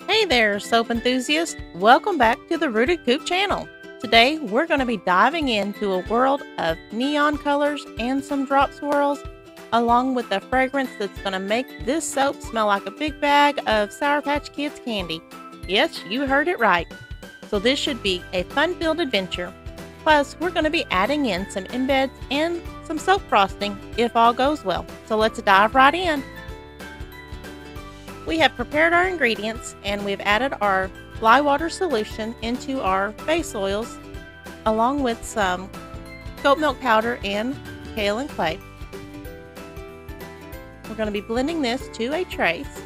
Hey there, soap enthusiast! Welcome back to the Rooted Coop channel. Today, we're going to be diving into a world of neon colors and some drop swirls, along with a fragrance that's going to make this soap smell like a big bag of Sour Patch Kids candy. Yes, you heard it right. So this should be a fun-filled adventure. Plus, we're going to be adding in some embeds and some soap frosting if all goes well. So let's dive right in. We have prepared our ingredients and we've added our fly water solution into our base oils along with some goat milk powder and kaolin clay. We're going to be blending this to a trace.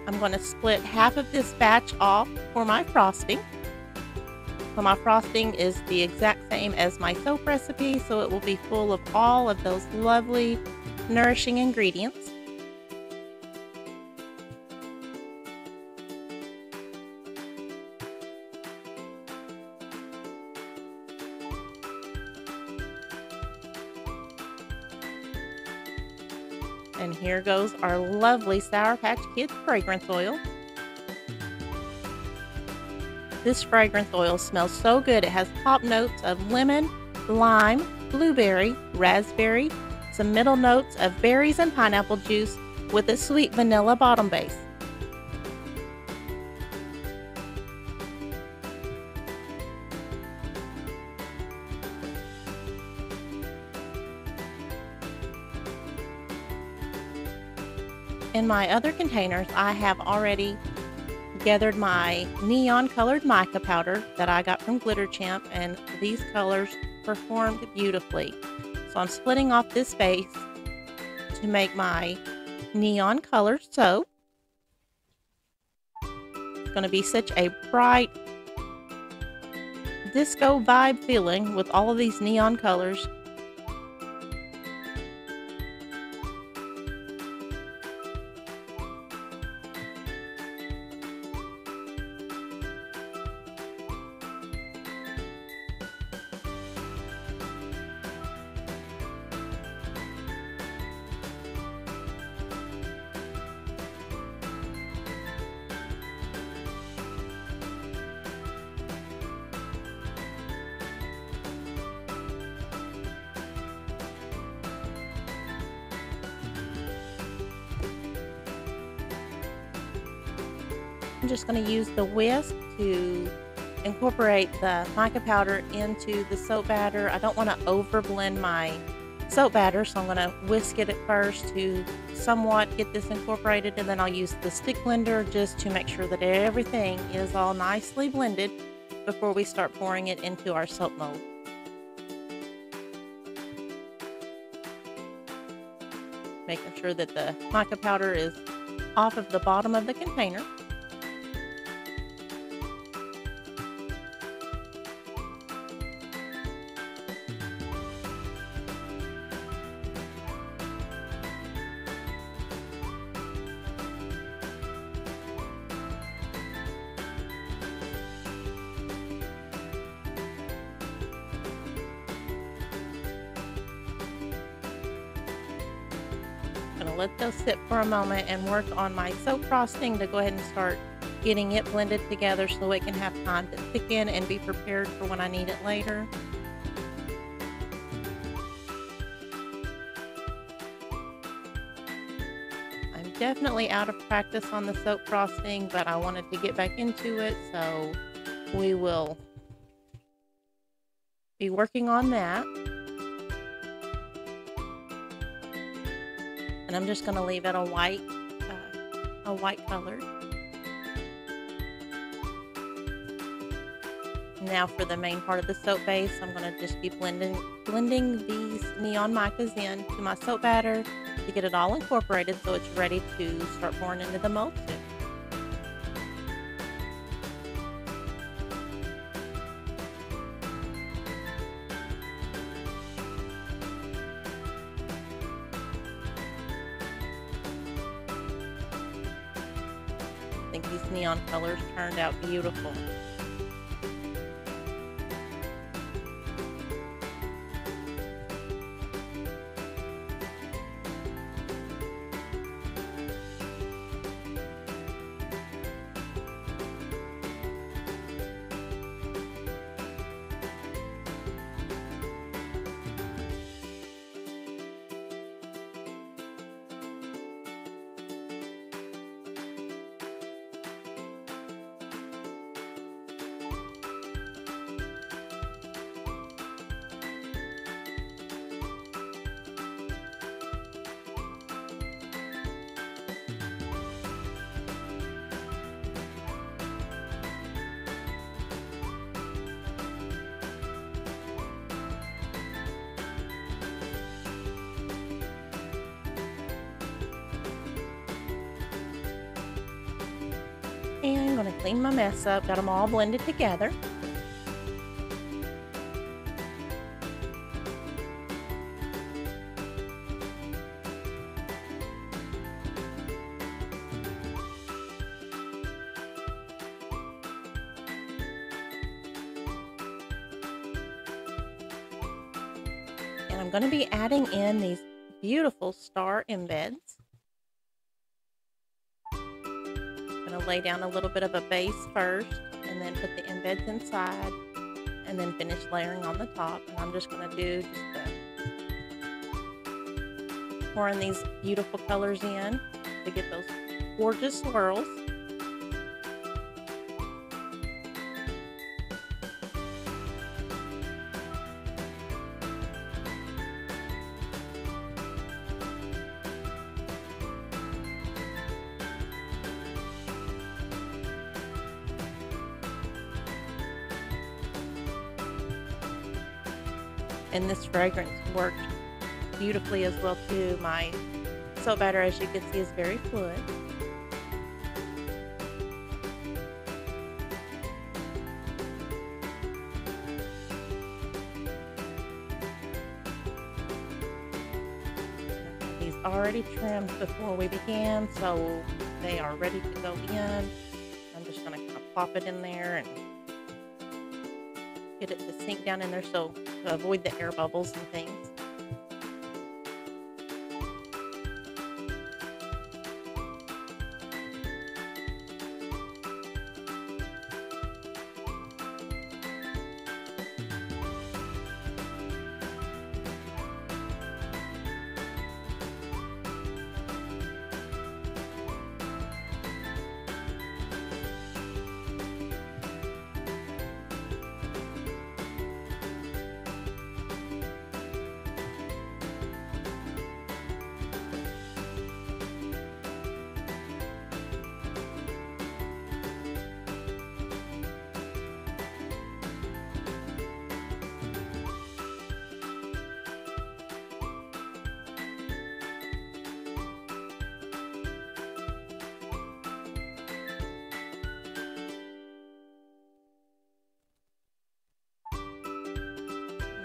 I'm going to split half of this batch off for my frosting. So my frosting is the exact same as my soap recipe, so it will be full of all of those lovely nourishing ingredients. And here goes our lovely Sour Patch Kids fragrance oil. This fragrance oil smells so good. It has top notes of lemon, lime, blueberry, raspberry, some middle notes of berries and pineapple juice with a sweet vanilla bottom base. In my other containers, I have already gathered my neon colored mica powder that I got from Glitter Champ, and these colors performed beautifully. So I'm splitting off this base to make my neon colored soap. It's going to be such a bright disco vibe feeling with all of these neon colors. I'm just going to use the whisk to incorporate the mica powder into the soap batter. I don't want to over blend my soap batter, so I'm going to whisk it at first to somewhat get this incorporated, and then I'll use the stick blender just to make sure that everything is all nicely blended before we start pouring it into our soap mold. Making sure that the mica powder is off of the bottom of the container. Let those sit for a moment and work on my soap frosting to go ahead and start getting it blended together so it can have time to thicken and be prepared for when I need it later. I'm definitely out of practice on the soap frosting, but I wanted to get back into it, so we will be working on that. And I'm just going to leave it a white color. Now for the main part of the soap base, I'm going to just be blending these neon micas in to my soap batter to get it all incorporated so it's ready to start pouring into the mold soon. I think these neon colors turned out beautiful. And I'm going to clean my mess up. Got them all blended together. And I'm going to be adding in these beautiful star embeds. I'm going to lay down a little bit of a base first and then put the embeds inside and then finish layering on the top. And I'm just going to do pouring these beautiful colors in to get those gorgeous swirls. And this fragrance worked beautifully as well too. My soap batter, as you can see, is very fluid. These already trimmed before we began, so they are ready to go in. I'm just going to kind of pop it in there and get it to sink down in there so to avoid the air bubbles and things.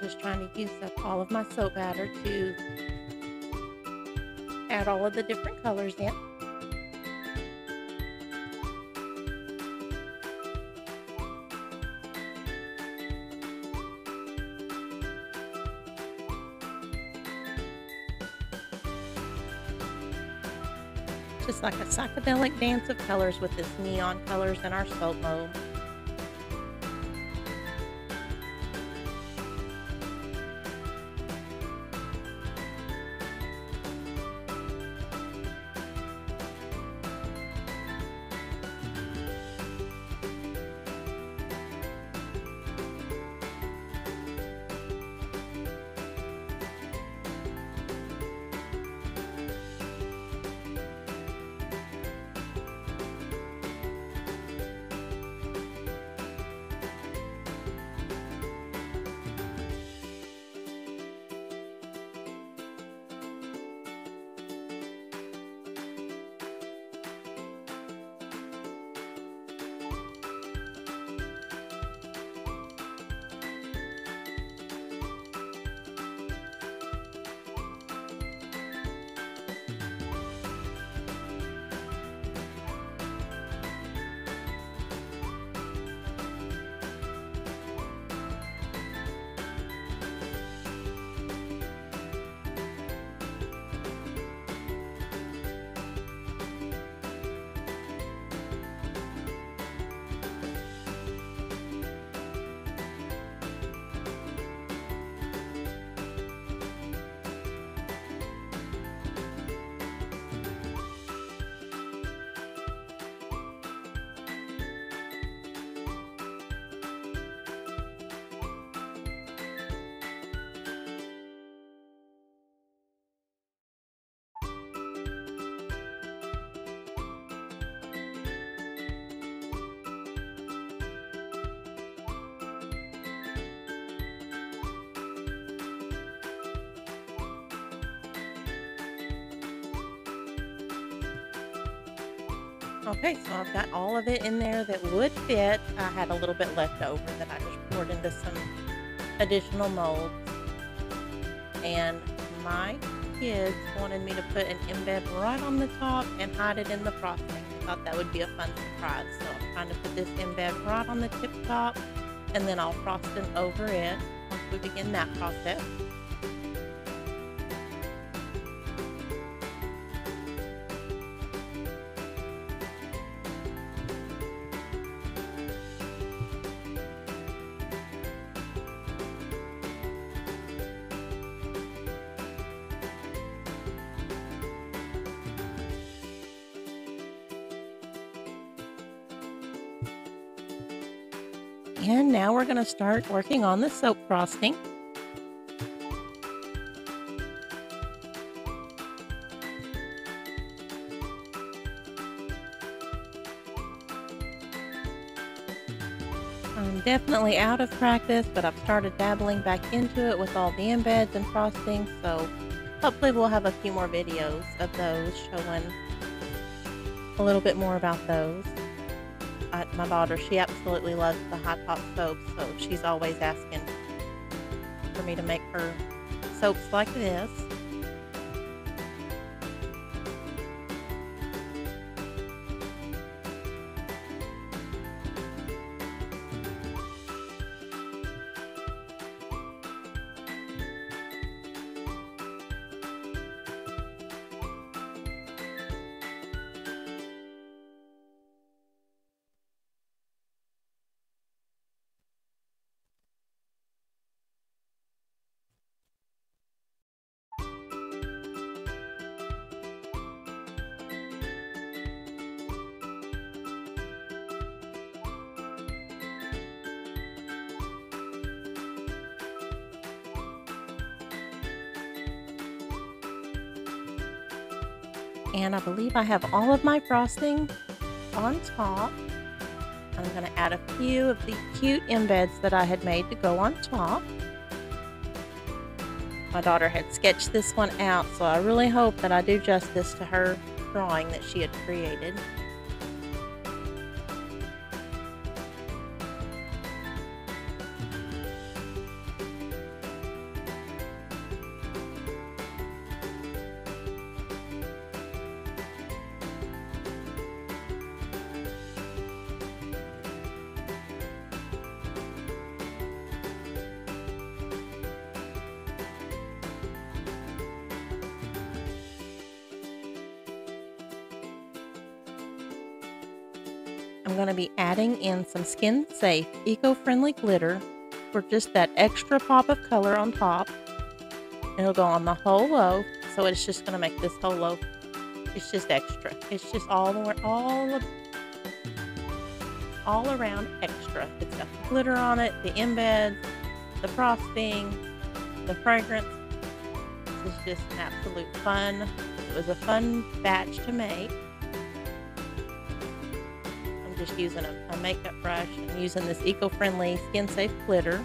Just trying to use up all of my soap batter to add all of the different colors in. Just like a psychedelic dance of colors with this neon colors in our soap mold. Okay, so I've got all of it in there that would fit. I had a little bit left over that I just poured into some additional molds. And my kids wanted me to put an embed right on the top and hide it in the frosting. I thought that would be a fun surprise. So I'm trying to put this embed right on the tip top, and then I'll frost it over it once we begin that process. And now we're going to start working on the soap frosting. I'm definitely out of practice, but I've started dabbling back into it with all the embeds and frosting, so hopefully we'll have a few more videos of those showing a little bit more about those. My daughter, she absolutely loves the high top soaps, so she's always asking for me to make her soaps like this. And I believe I have all of my frosting on top. I'm going to add a few of the cute embeds that I had made to go on top. My daughter had sketched this one out, so I really hope that I do justice to her drawing that she had created. I'm going to be adding in some skin-safe, eco-friendly glitter for just that extra pop of color on top. It'll go on the whole loaf, so it's just going to make this whole loaf, it's just extra. It's just all around extra. It's got the glitter on it, the embeds, the frosting, the fragrance. This is just an absolute fun. It was a fun batch to make. Just using a makeup brush and using this eco-friendly skin-safe glitter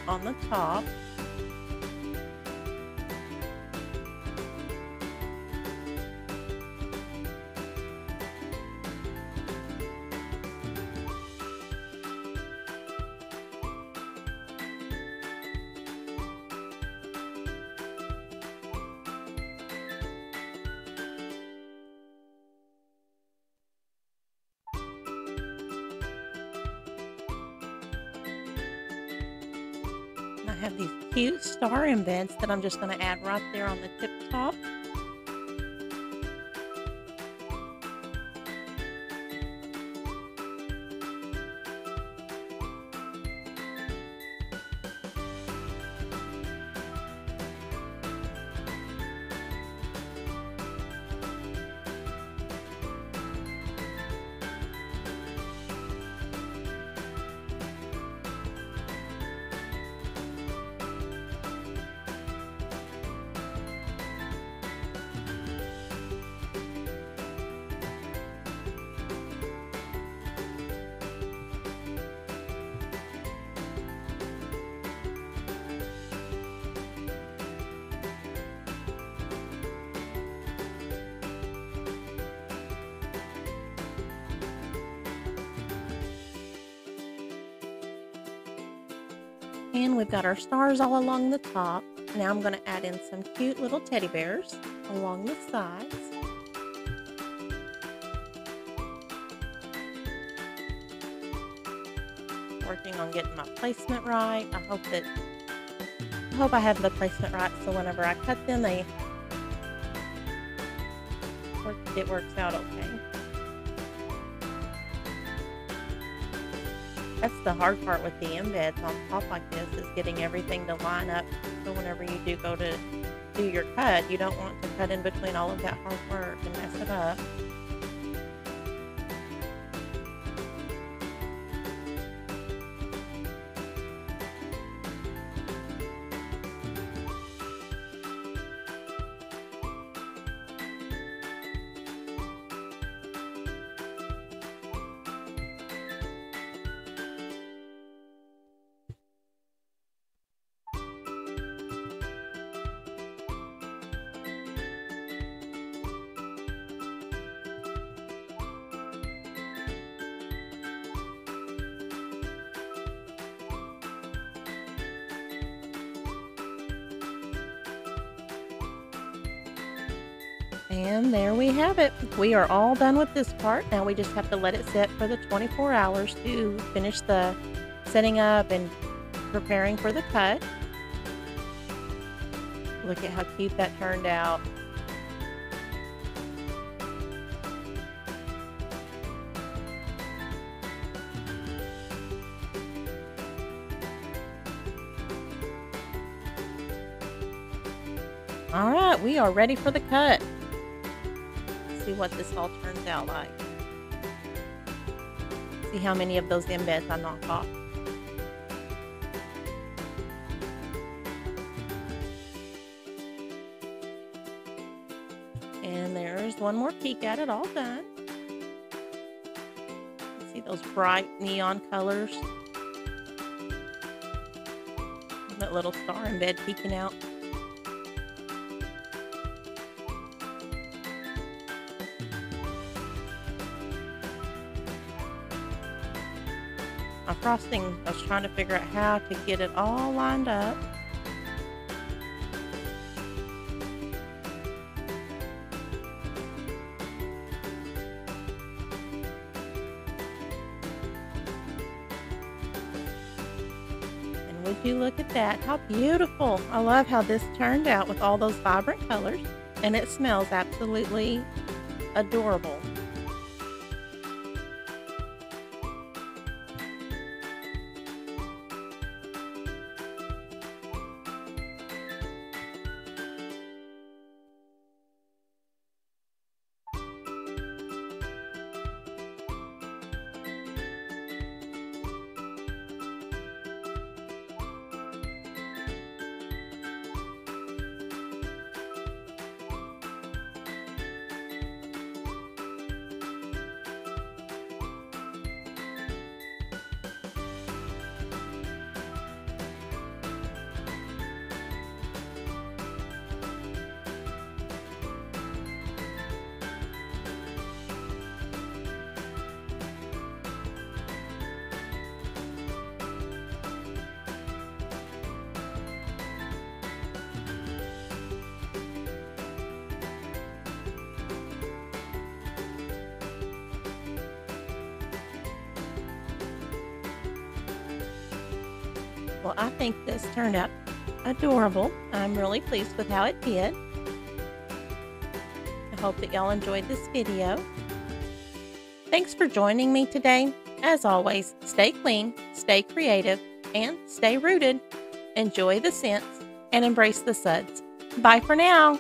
on the top. I have these cute star embeds that I'm just going to add right there on the tip top. And we've got our stars all along the top. Now I'm going to add in some cute little teddy bears along the sides. Working on getting my placement right. I hope I have the placement right, so whenever I cut them, it works out okay. That's the hard part with the embeds on top like this, is getting everything to line up, so whenever you do go to do your cut, you don't want to cut in between all of that hard work and mess it up. And there we have it. We are all done with this part. Now we just have to let it sit for the 24 hours to finish the setting up and preparing for the cut. Look at how cute that turned out. All right, we are ready for the cut. See what this all turns out like. See how many of those embeds I knock off. And there's one more peek at it, all done. See those bright neon colors? That little star embed peeking out. My frosting, I was trying to figure out how to get it all lined up. And would you look at that? How beautiful. I love how this turned out with all those vibrant colors. And it smells absolutely adorable. Well, I think this turned out adorable. I'm really pleased with how it did. I hope that y'all enjoyed this video. Thanks for joining me today. As always, stay clean, stay creative, and stay rooted. Enjoy the scents and embrace the suds. Bye for now.